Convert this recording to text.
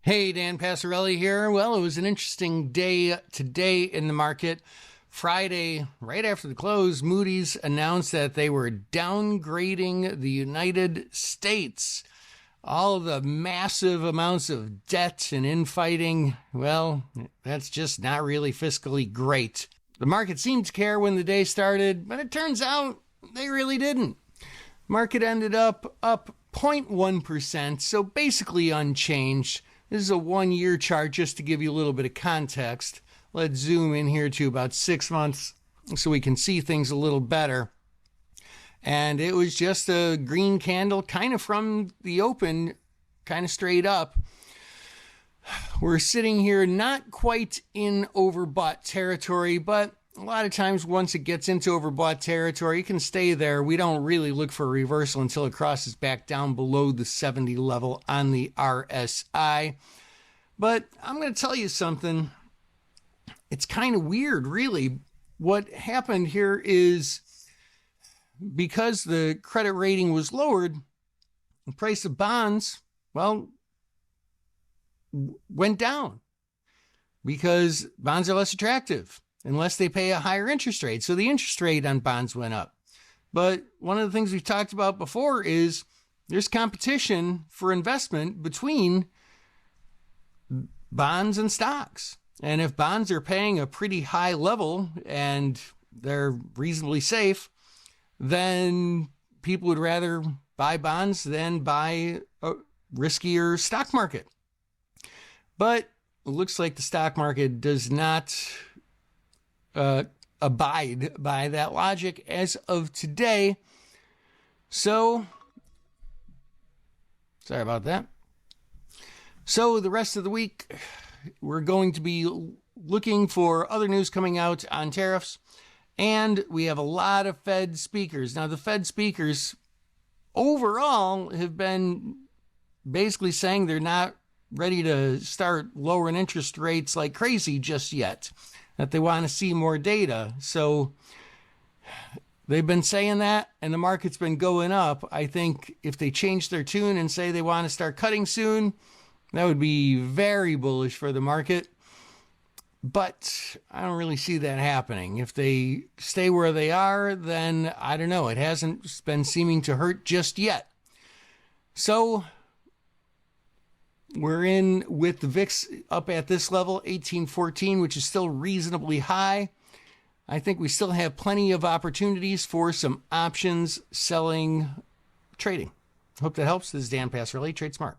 Hey, Dan Passarelli here. Well, it was an interesting day today in the market. Friday, right after the close, Moody's announced that they were downgrading the United States. All the massive amounts of debt and infighting, well, that's just not really fiscally great. The market seemed to care when the day started, but it turns out they really didn't. Market ended up 0.1%, so basically unchanged. This is a one-year chart just to give you a little bit of context. Let's zoom in here to about 6 months so we can see things a little better. And it was just a green candle kind of from the open, kind of straight up. We're sitting here not quite in overbought territory, but a lot of times once it gets into overbought territory, you can stay there. We don't really look for a reversal until it crosses back down below the 70 level on the RSI. But I'm going to tell you something. It's kind of weird, really. What happened here is because the credit rating was lowered, the price of bonds, well, went down because bonds are less attractive unless they pay a higher interest rate. So the interest rate on bonds went up. But one of the things we've talked about before is there's competition for investment between bonds and stocks. And if bonds are paying a pretty high level and they're reasonably safe, then people would rather buy bonds than buy a riskier stock market. But it looks like the stock market does not abide by that logic as of today. So, sorry about that. So the rest of the week, we're going to be looking for other news coming out on tariffs. And we have a lot of Fed speakers. Now, the Fed speakers overall have been basically saying they're not ready to start lowering interest rates like crazy just yet, that they want to see more data. So they've been saying that, and the market's been going up. I think if they change their tune and say they want to start cutting soon, that would be very bullish for the market. But I don't really see that happening. If they stay where they are, then I don't know. It hasn't been seeming to hurt just yet. So we're in with the VIX up at this level, 1814, which is still reasonably high. I think we still have plenty of opportunities for some options selling trading. Hope that helps. This is Dan Passarelli, Trade Smart.